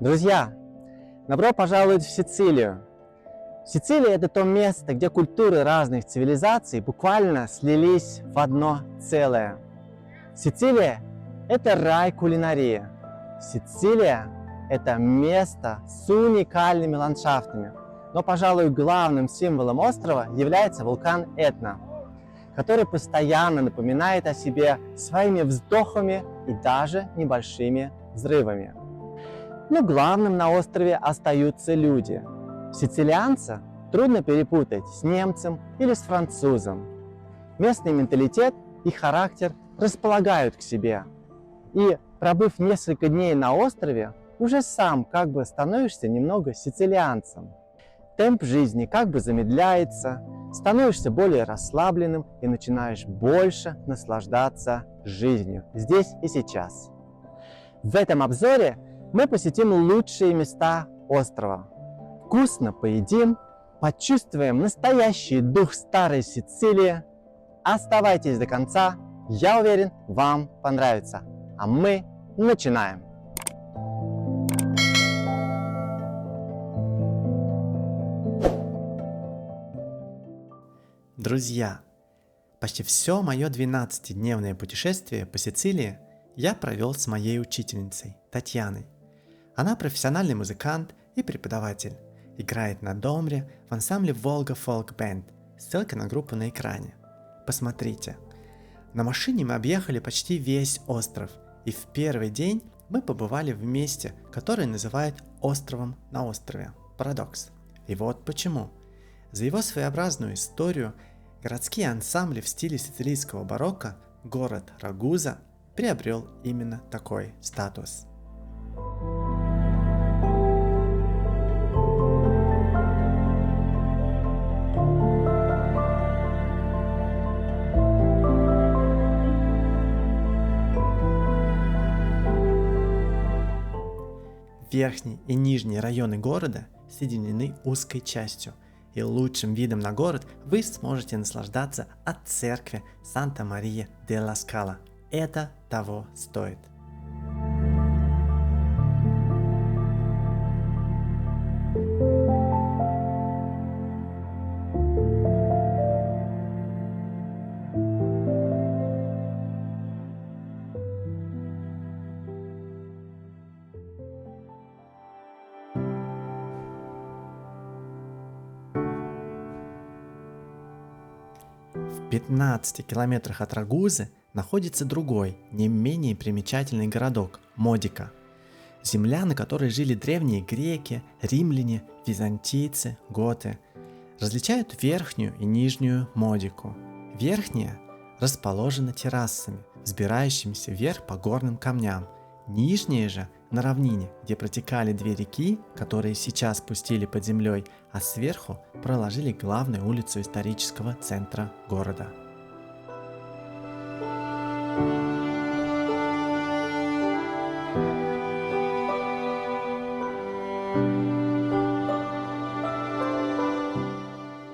Друзья, добро пожаловать в Сицилию. Сицилия – это то место, где культуры разных цивилизаций буквально слились в одно целое. Сицилия – это рай кулинарии. Сицилия – это место с уникальными ландшафтами. Но, пожалуй, главным символом острова является вулкан Этна, который постоянно напоминает о себе своими вздохами и даже небольшими взрывами. Но главным на острове остаются люди. Сицилианца трудно перепутать с немцем или с французом. Местный менталитет и характер располагают к себе. И, пробыв несколько дней на острове, уже сам как бы становишься немного сицилианцем. Темп жизни как бы замедляется, становишься более расслабленным и начинаешь больше наслаждаться жизнью здесь и сейчас. В этом обзоре мы посетим лучшие места острова. Вкусно поедим, почувствуем настоящий дух старой Сицилии. Оставайтесь до конца, я уверен, вам понравится. А мы начинаем! Друзья, почти все мое 12-дневное путешествие по Сицилии я провел с моей учительницей Татьяной. Она профессиональный музыкант и преподаватель, играет на домбре в ансамбле Volga Folk Band. Ссылка на группу на экране. Посмотрите. На машине мы объехали почти весь остров, и в первый день мы побывали в месте, которое называют островом на острове. Парадокс. И вот почему. За его своеобразную историю городские ансамбли в стиле сицилийского барокко город Рагуза приобрел именно такой статус. Верхний и нижний районы города соединены узкой частью, и лучшим видом на город вы сможете наслаждаться от церкви Санта-Мария-делла-Скала. Это того стоит. В 15 километрах от Рагузы находится другой, не менее примечательный городок – Модика. Земля, на которой жили древние греки, римляне, византийцы, готы. Различают верхнюю и нижнюю Модику. Верхняя расположена террасами, взбирающимися вверх по горным камням. Нижняя же на равнине, где протекали две реки, которые сейчас пустили под землей, а сверху проложили главную улицу исторического центра города.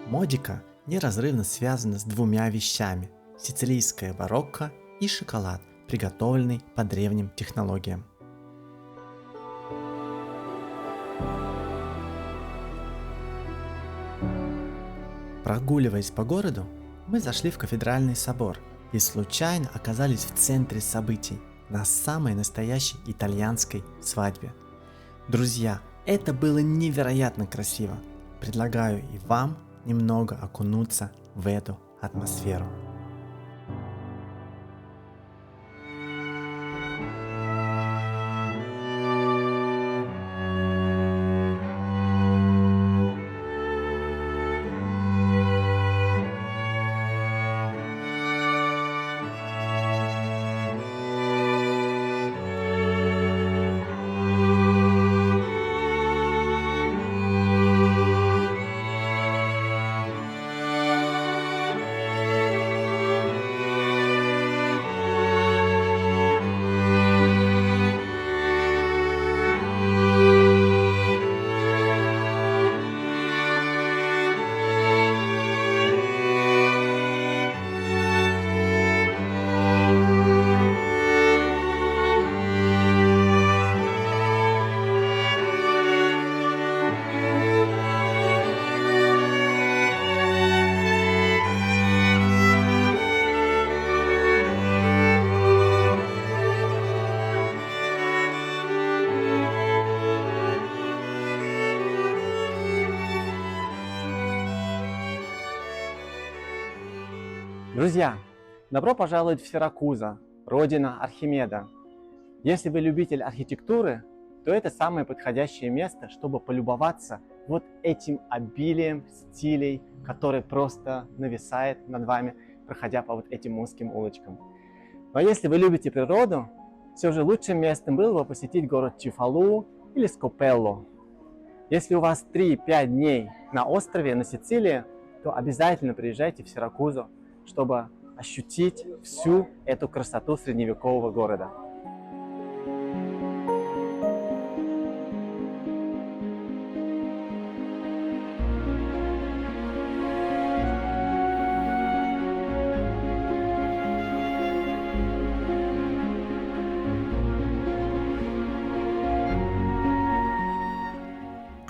Модика неразрывно связана с двумя вещами – сицилийское барокко и шоколад, приготовленный по древним технологиям. Прогуливаясь по городу, мы зашли в кафедральный собор и случайно оказались в центре событий на самой настоящей итальянской свадьбе. Друзья, это было невероятно красиво. Предлагаю и вам немного окунуться в эту атмосферу. Друзья, добро пожаловать в Сиракуза, родина Архимеда. Если вы любитель архитектуры, то это самое подходящее место, чтобы полюбоваться вот этим обилием стилей, который просто нависает над вами, проходя по вот этим узким улочкам. Но если вы любите природу, все же лучшим местом было бы посетить город Чифалу или Скопелло. Если у вас 3-5 дней на острове, на Сицилии, то обязательно приезжайте в Сиракузу, чтобы ощутить всю эту красоту средневекового города.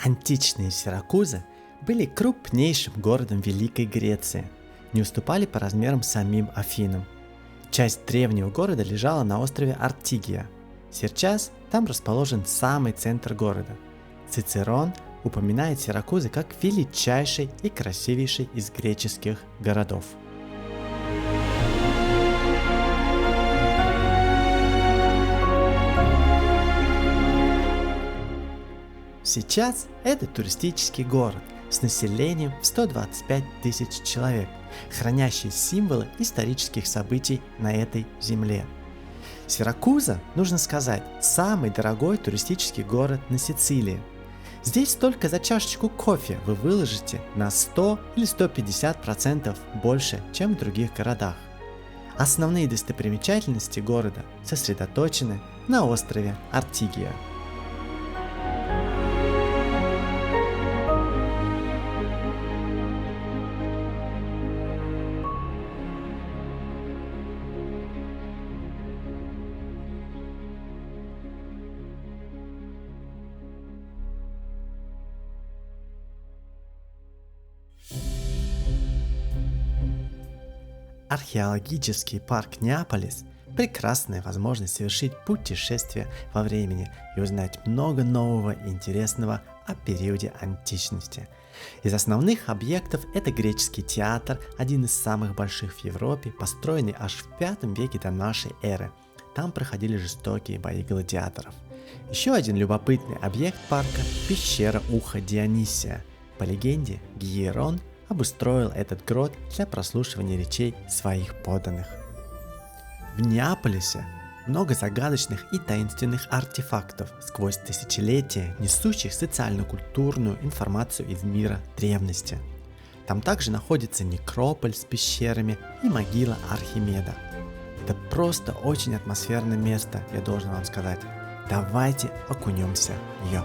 Античные Сиракузы были крупнейшим городом Великой Греции, не уступали по размерам самим Афинам. Часть древнего города лежала на острове Артигия. Сейчас там расположен самый центр города. Цицерон упоминает Сиракузы как величайший и красивейший из греческих городов. Сейчас это туристический город с населением в 125 тысяч человек, хранящий символы исторических событий на этой земле. Сиракуза, нужно сказать, самый дорогой туристический город на Сицилии. Здесь только за чашечку кофе вы выложите на 100 или 150% больше, чем в других городах. Основные достопримечательности города сосредоточены на острове Артигия. Археологический парк Неаполис – прекрасная возможность совершить путешествие во времени и узнать много нового и интересного о периоде античности. Из основных объектов это греческий театр, один из самых больших в Европе, построенный аж в V веке до нашей эры. Там проходили жестокие бои гладиаторов. Еще один любопытный объект парка – пещера уха Дионисия. По легенде, Гиерон обустроил этот грот для прослушивания речей своих подданных. В Неаполисе много загадочных и таинственных артефактов, сквозь тысячелетия несущих социально-культурную информацию из мира древности. Там также находится некрополь с пещерами и могила Архимеда. Это просто очень атмосферное место, я должен вам сказать. Давайте окунемся в нее.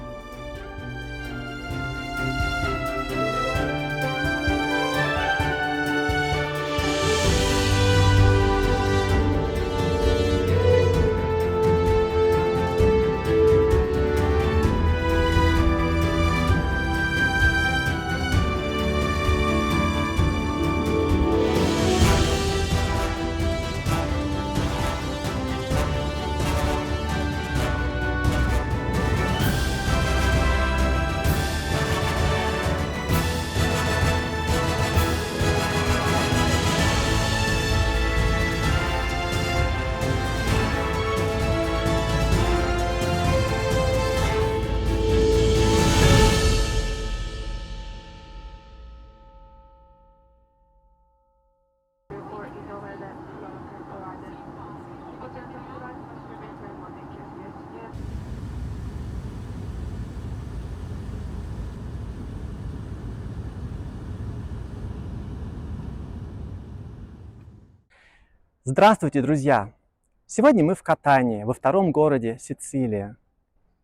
Здравствуйте, друзья! Сегодня мы в Катании, во втором городе Сицилии.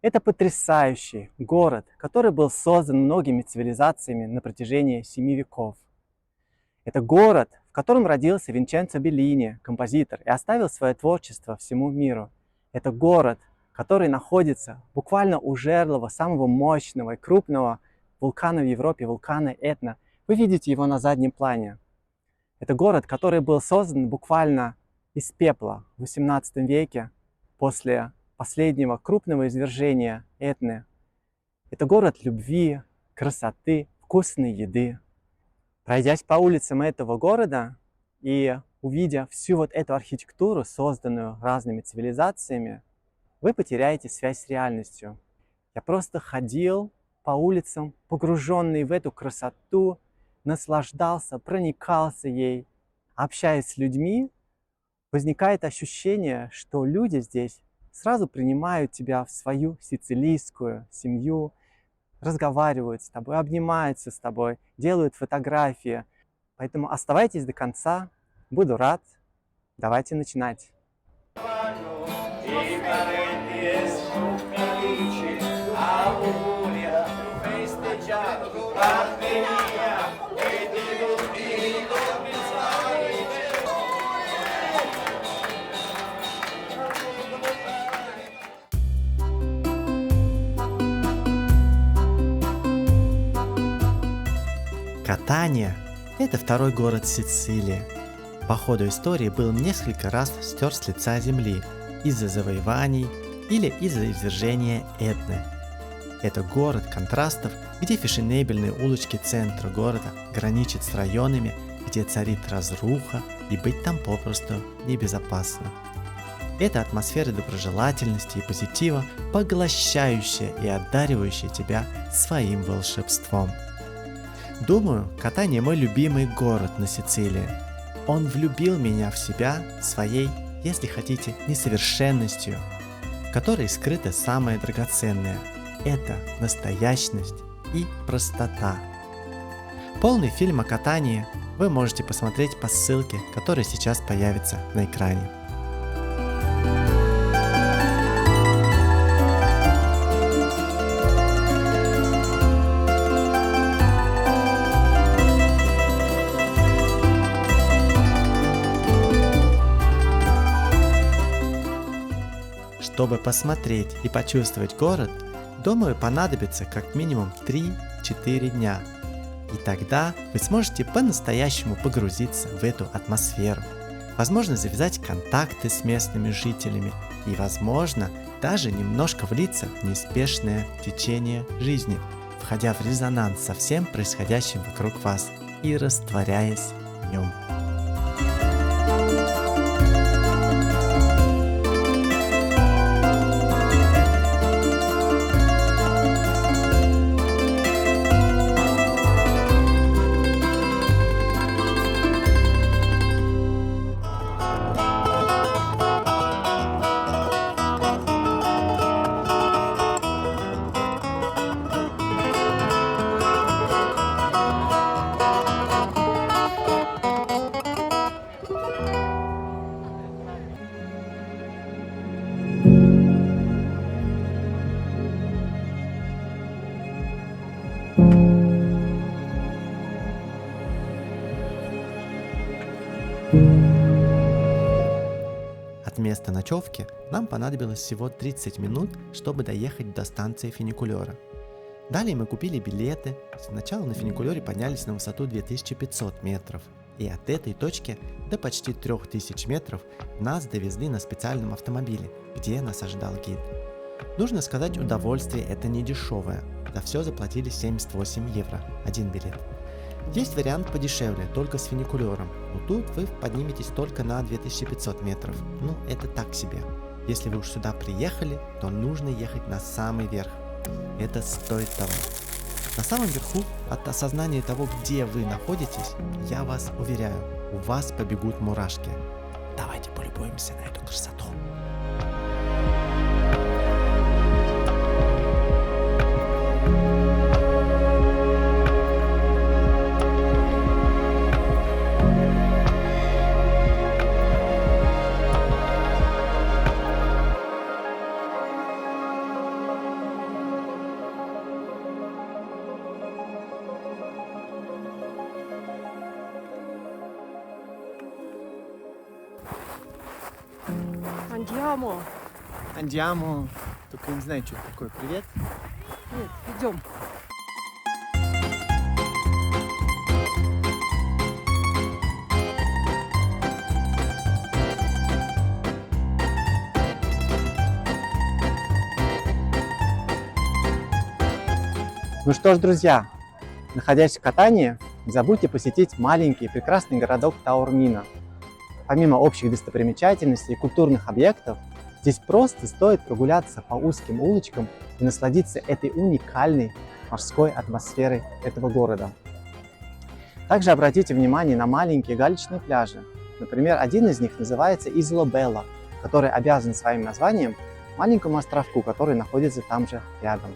Это потрясающий город, который был создан многими цивилизациями на протяжении 7 веков. Это город, в котором родился Винченцо Беллини, композитор, и оставил свое творчество всему миру. Это город, который находится буквально у жерла самого мощного и крупного вулкана в Европе, вулкана Этна. Вы видите его на заднем плане. Это город, который был создан буквально из пепла в XVIII веке после последнего крупного извержения Этны. Это город любви, красоты, вкусной еды. Пройдясь по улицам этого города и увидя всю вот эту архитектуру, созданную разными цивилизациями, вы потеряете связь с реальностью. Я просто ходил по улицам, погруженный в эту красоту, наслаждался, проникался ей. Общаясь с людьми, возникает ощущение, что люди здесь сразу принимают тебя в свою сицилийскую семью, разговаривают с тобой, обнимаются с тобой, делают фотографии. Поэтому оставайтесь до конца, буду рад. Давайте начинать. Катания – это второй город Сицилии. По ходу истории был несколько раз стер с лица земли из-за завоеваний или из-за извержения Этны. Это город контрастов, где фешенебельные улочки центра города граничат с районами, где царит разруха, и быть там попросту небезопасно. Это атмосфера доброжелательности и позитива, поглощающая и одаривающая тебя своим волшебством. Думаю, Катания мой любимый город на Сицилии. Он влюбил меня в себя своей, если хотите, несовершенностью, в которой скрыто самое драгоценное – это настоящность и простота. Полный фильм о Катании вы можете посмотреть по ссылке, которая сейчас появится на экране. Чтобы посмотреть и почувствовать город, думаю, понадобится как минимум 3-4 дня. И тогда вы сможете по-настоящему погрузиться в эту атмосферу. Возможно, завязать контакты с местными жителями и, возможно, даже немножко влиться в неспешное течение жизни, входя в резонанс со всем происходящим вокруг вас и растворяясь в нем. От места ночевки нам понадобилось всего 30 минут, чтобы доехать до станции фуникулера. Далее мы купили билеты, сначала на фуникулере поднялись на высоту 2500 метров, и от этой точки до почти 3000 метров нас довезли на специальном автомобиле, где нас ожидал гид. Нужно сказать, удовольствие это не дешевое, за все заплатили 78 евро, один билет. Есть вариант подешевле, только с фуникулером, но тут вы подниметесь только на 2500 метров, ну это так себе. Если вы уж сюда приехали, то нужно ехать на самый верх, это стоит того. На самом верху, от осознания того, где вы находитесь, я вас уверяю, у вас побегут мурашки. Давайте полюбуемся на эту красоту. Андиамо. Андиамо. Только не знаю, что это такое. Привет. Нет, идем. Ну что ж, друзья, находясь в катании, не забудьте посетить маленький прекрасный городок Таурмина. Помимо общих достопримечательностей и культурных объектов, здесь просто стоит прогуляться по узким улочкам и насладиться этой уникальной морской атмосферой этого города. Также обратите внимание на маленькие галечные пляжи. Например, один из них называется Изла Белла, который обязан своим названием маленькому островку, который находится там же рядом.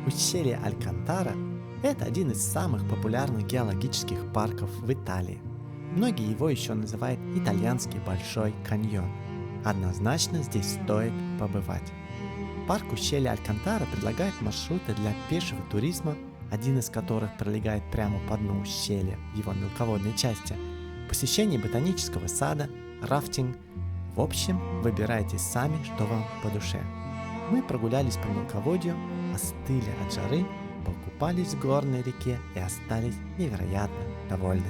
Ущелье Алькантара – это один из самых популярных геологических парков в Италии. Многие его еще называют итальянский Большой каньон. Однозначно здесь стоит побывать. Парк ущелья Алькантара предлагает маршруты для пешего туризма, один из которых пролегает прямо по дну ущелья в его мелководной части, посещение ботанического сада, рафтинг. В общем, выбирайте сами, что вам по душе. Мы прогулялись по мелководью, остыли от жары, покупались в горной реке и остались невероятно довольны.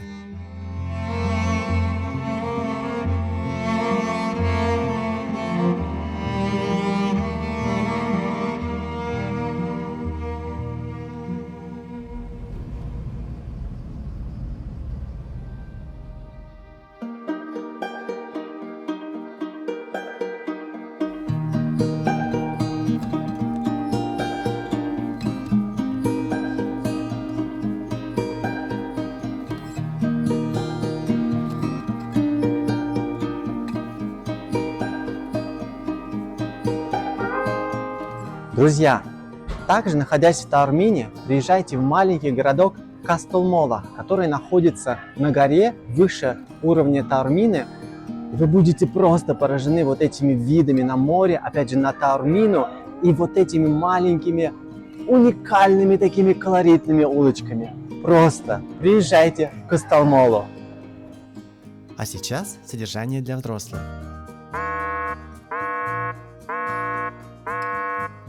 Друзья, также находясь в Таурмине, приезжайте в маленький городок Кастелмола, который находится на горе выше уровня Таурмины. Вы будете просто поражены вот этими видами на море, опять же на Таурмину, и вот этими маленькими уникальными такими колоритными улочками. Просто приезжайте в Кастелмолу. А сейчас содержание для взрослых.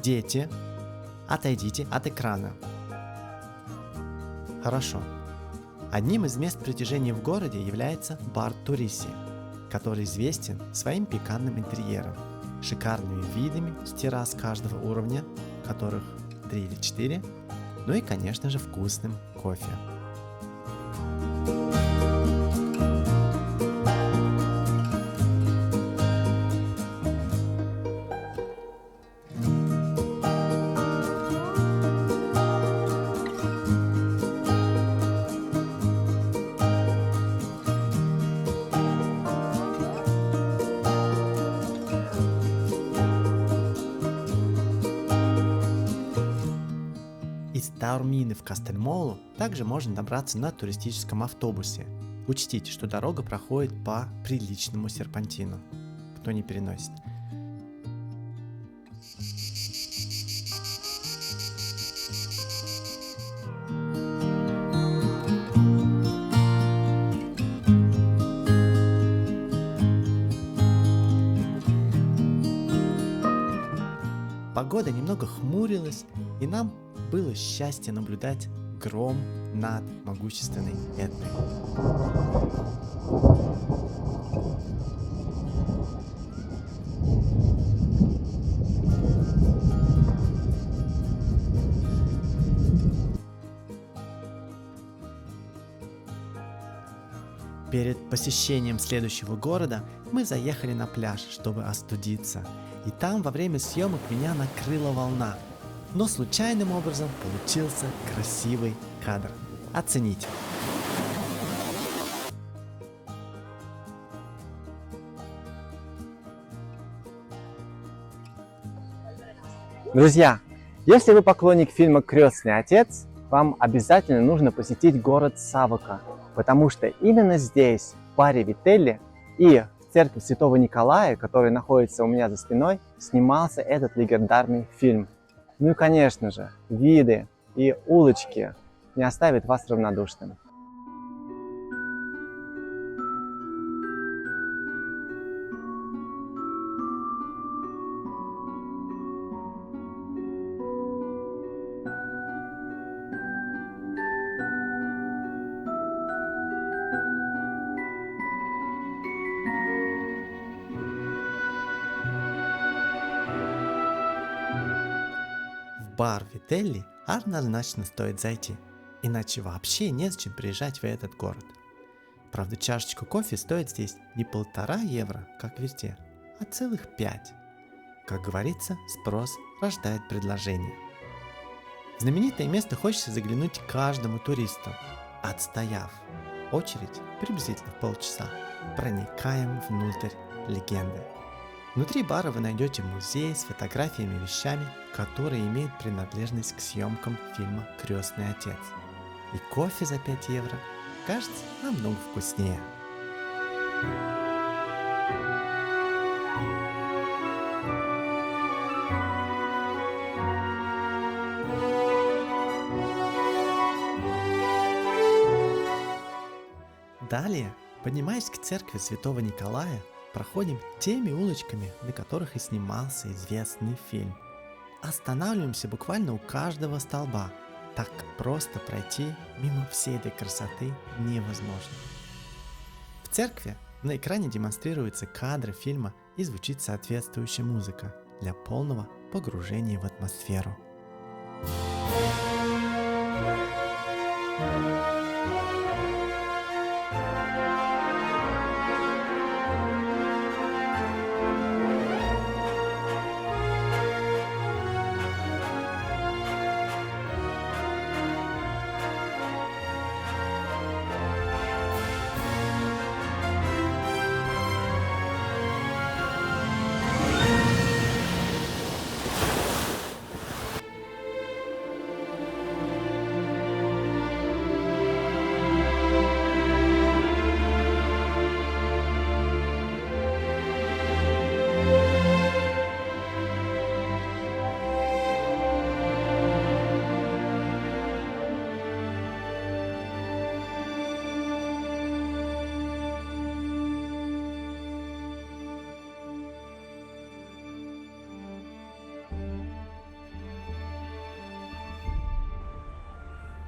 Дети, отойдите от экрана. Хорошо. Одним из мест притяжения в городе является бар Туриси, который известен своим пикантным интерьером, шикарными видами с террас каждого уровня, которых 3 или 4, ну и, конечно же, вкусным кофе. из Таурмины в Кастельмолу также можно добраться на туристическом автобусе. Учтите, что дорога проходит по приличному серпантину. Кто не переносит. Погода немного хмурилась, и нам было счастье наблюдать гром над могущественной Этной. Перед посещением следующего города мы заехали на пляж, чтобы остудиться. И там во время съемок меня накрыла волна. Но случайным образом получился красивый кадр. Оцените. Друзья, если вы поклонник фильма «Крестный отец», вам обязательно нужно посетить город Савока, потому что именно здесь, в баре Вителли и в церкви Святого Николая, которая находится у меня за спиной, снимался этот легендарный фильм. Ну и, конечно же, виды и улочки не оставят вас равнодушным. В бар Вителли однозначно стоит зайти, иначе вообще незачем приезжать в этот город. Правда, чашечка кофе стоит здесь не 1,5 евро, как везде, а целых 5. Как говорится, спрос рождает предложение. В знаменитое место хочется заглянуть каждому туристу. Отстояв очередь приблизительно в полчаса, проникаем внутрь легенды. Внутри бара вы найдете музей с фотографиями и вещами, которые имеют принадлежность к съемкам фильма «Крестный отец». И кофе за 5 евро кажется намного вкуснее. Далее, поднимаясь к церкви Святого Николая, проходим теми улочками, на которых и снимался известный фильм. Останавливаемся буквально у каждого столба, так как просто пройти мимо всей этой красоты невозможно. В церкви на экране демонстрируются кадры фильма и звучит соответствующая музыка для полного погружения в атмосферу.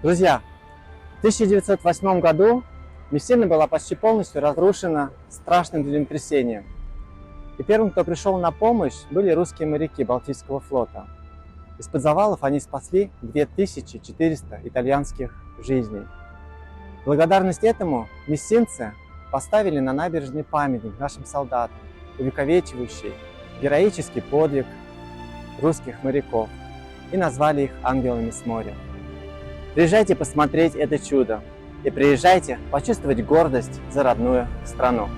Друзья, в 1908 году Мессина была почти полностью разрушена страшным землетрясением. И первым, кто пришел на помощь, были русские моряки Балтийского флота. Из-под завалов они спасли 2400 итальянских жизней. В благодарность этому мессинцы поставили на набережной памятник нашим солдатам, увековечивающий героический подвиг русских моряков, и назвали их ангелами с моря. Приезжайте посмотреть это чудо и приезжайте почувствовать гордость за родную страну.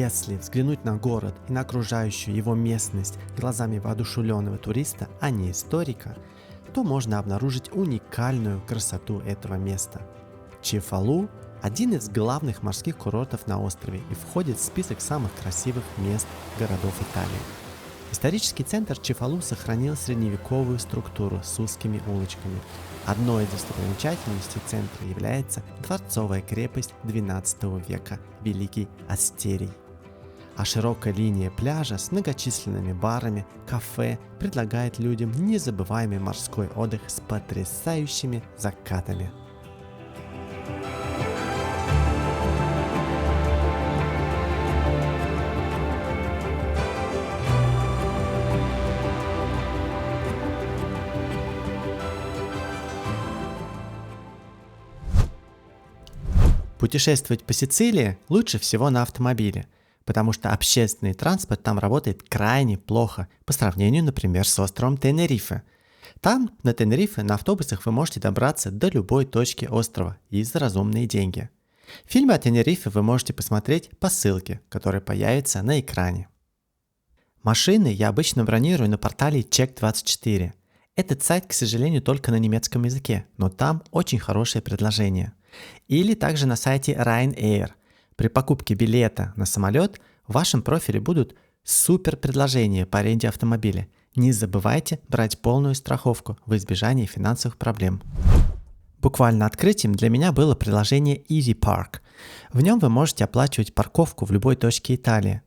если взглянуть на город и на окружающую его местность глазами воодушевленного туриста, а не историка, то можно обнаружить уникальную красоту этого места. Чефалу – один из главных морских курортов на острове и входит в список самых красивых мест городов Италии. Исторический центр Чефалу сохранил средневековую структуру с узкими улочками. Одной из достопримечательностей центра является дворцовая крепость XII века Великий Астерий. А широкая линия пляжа с многочисленными барами, кафе предлагает людям незабываемый морской отдых с потрясающими закатами. Путешествовать по Сицилии лучше всего на автомобиле, потому что общественный транспорт там работает крайне плохо по сравнению, например, с островом Тенерифе. Там, на Тенерифе, на автобусах вы можете добраться до любой точки острова и за разумные деньги. Фильмы о Тенерифе вы можете посмотреть по ссылке, которая появится на экране. Машины я обычно бронирую на портале Check24. Этот сайт, к сожалению, только на немецком языке, но там очень хорошие предложения. Или также на сайте Ryanair. При покупке билета на самолет в вашем профиле будут супер предложения по аренде автомобиля. Не забывайте брать полную страховку в избежание финансовых проблем. Буквально открытием для меня было приложение Easy Park. В нем вы можете оплачивать парковку в любой точке Италии.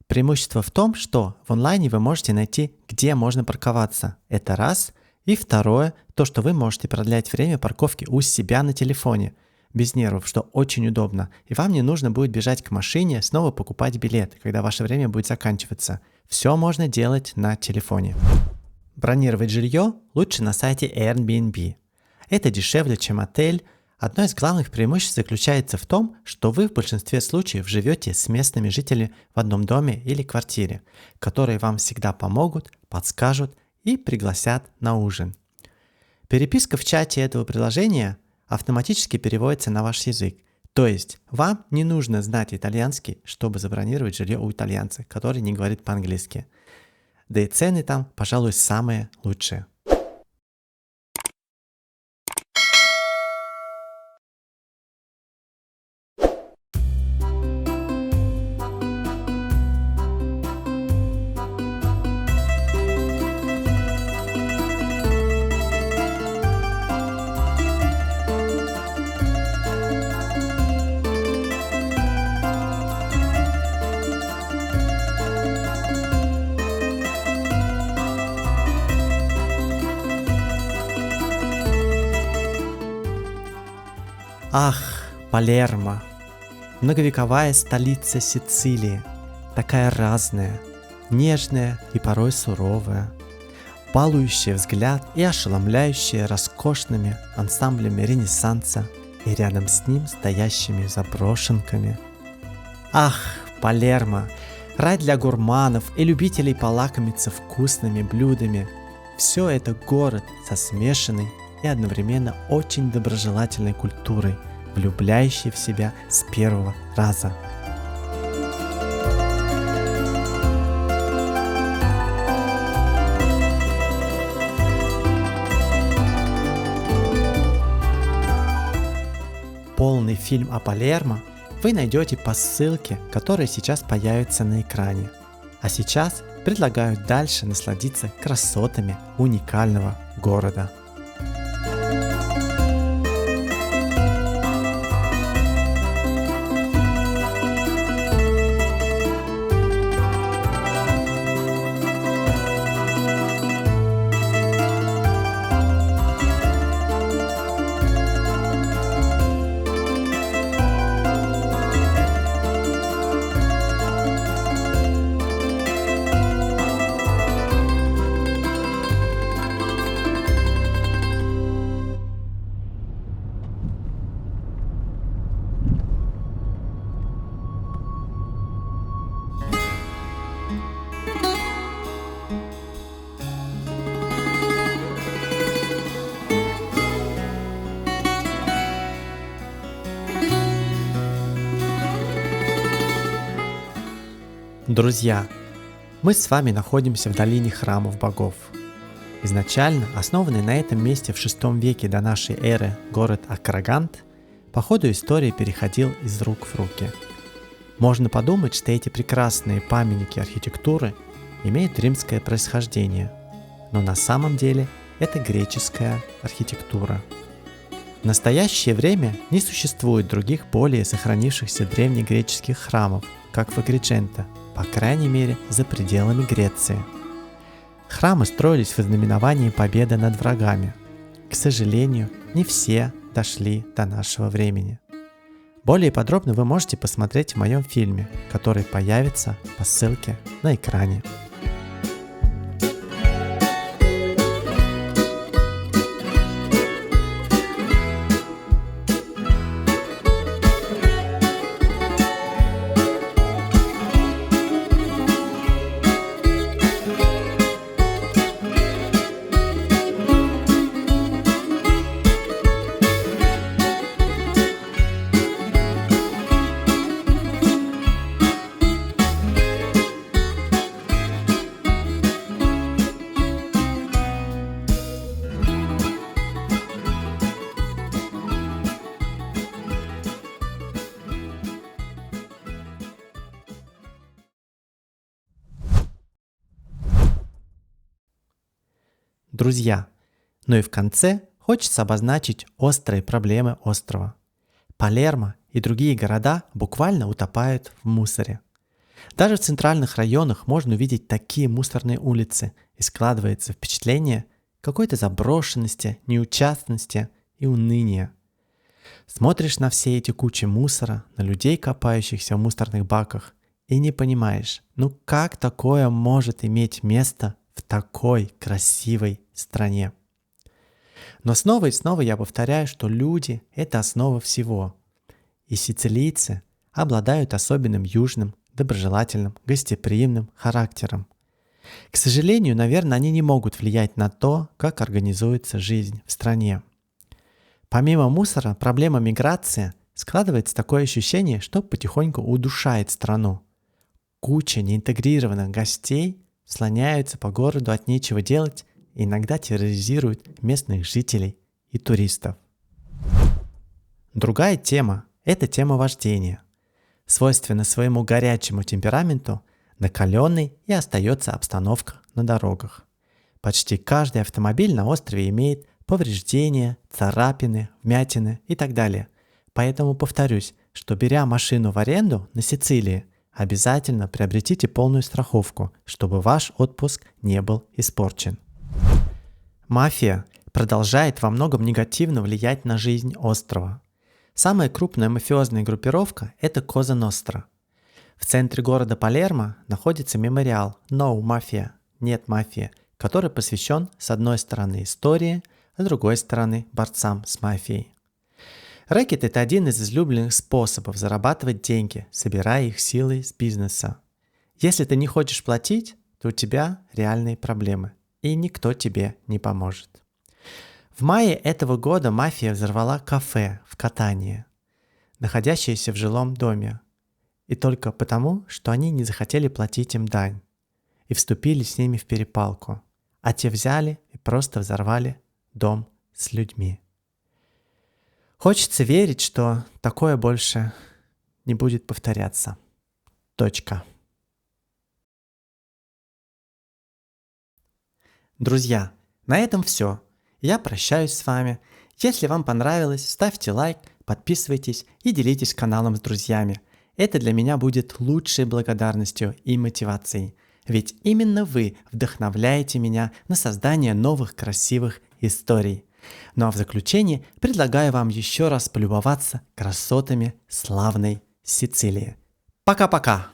Преимущество в том, что в онлайне вы можете найти, где можно парковаться. Это раз. И второе, то, что вы можете продлять время парковки у себя на телефоне. Без нервов, что очень удобно. И вам не нужно будет бежать к машине, снова покупать билет, когда ваше время будет заканчиваться. Все можно делать на телефоне. Бронировать жилье лучше на сайте Airbnb. Это дешевле, чем отель. Одно из главных преимуществ заключается в том, что вы в большинстве случаев живете с местными жителями в одном доме или квартире, которые вам всегда помогут, подскажут и пригласят на ужин. Переписка в чате этого приложения автоматически переводится на ваш язык. То есть вам не нужно знать итальянский, чтобы забронировать жилье у итальянца, который не говорит по-английски. Да и цены там, пожалуй, самые лучшие. Ах, Палермо, многовековая столица Сицилии, такая разная, нежная и порой суровая, балующая взгляд и ошеломляющая роскошными ансамблями Ренессанса и рядом с ним стоящими заброшенками. Ах, Палермо, рай для гурманов и любителей полакомиться вкусными блюдами. Все это город со смешанной и одновременно очень доброжелательной культурой, влюбляющей в себя с первого раза. Полный фильм о Палермо вы найдете по ссылке, которая сейчас появится на экране. А сейчас предлагаю дальше насладиться красотами уникального города. Друзья, мы с вами находимся в долине храмов богов. Изначально основанный на этом месте в VI веке до нашей эры город Акрагант по ходу истории переходил из рук в руки. Можно подумать, что эти прекрасные памятники архитектуры имеют римское происхождение, но на самом деле это греческая архитектура. В настоящее время не существует других более сохранившихся древнегреческих храмов, как в Агридженто, по крайней мере за пределами Греции. Храмы строились в ознаменовании победы над врагами. К сожалению, не все дошли до нашего времени. Более подробно вы можете посмотреть в моем фильме, который появится по ссылке на экране. Друзья, ну и в конце хочется обозначить острые проблемы острова. Палермо и другие города буквально утопают в мусоре. Даже в центральных районах можно увидеть такие мусорные улицы, и складывается впечатление какой-то заброшенности, неучастности и уныния. Смотришь на все эти кучи мусора, на людей, копающихся в мусорных баках, и не понимаешь, ну как такое может иметь место в такой красивой стране. Но снова и снова я повторяю, что люди — это основа всего. И сицилийцы обладают особенным южным, доброжелательным, гостеприимным характером. К сожалению, наверное, они не могут влиять на то, как организуется жизнь в стране. Помимо мусора, проблема миграции складывается такое ощущение, что потихоньку удушает страну. Куча неинтегрированных гостей слоняются по городу от нечего делать и иногда терроризируют местных жителей и туристов. Другая тема – это тема вождения. Свойственно своему горячему темпераменту, накаленной и остается обстановка на дорогах. Почти каждый автомобиль на острове имеет повреждения, царапины, вмятины и так далее. Поэтому повторюсь, что беря машину в аренду на Сицилии, обязательно приобретите полную страховку, чтобы ваш отпуск не был испорчен. Мафия продолжает во многом негативно влиять на жизнь острова. Самая крупная мафиозная группировка – это Коза Ностра. В центре города Палермо находится мемориал «No Mafia» – «Нет мафии», который посвящен с одной стороны истории, а с другой стороны борцам с мафией. Рэкет – это один из излюбленных способов зарабатывать деньги, собирая их силой с бизнеса. Если ты не хочешь платить, то у тебя реальные проблемы, и никто тебе не поможет. В мае этого года мафия взорвала кафе в Катании, находящееся в жилом доме, и только потому, что они не захотели платить им дань, и вступили с ними в перепалку, а те взяли и просто взорвали дом с людьми. Хочется верить, что такое больше не будет повторяться. Точка. Друзья, на этом все. Я прощаюсь с вами. Если вам понравилось, ставьте лайк, подписывайтесь и делитесь каналом с друзьями. Это для меня будет лучшей благодарностью и мотивацией. Ведь именно вы вдохновляете меня на создание новых красивых историй. Ну а в заключение предлагаю вам еще раз полюбоваться красотами славной Сицилии. Пока-пока!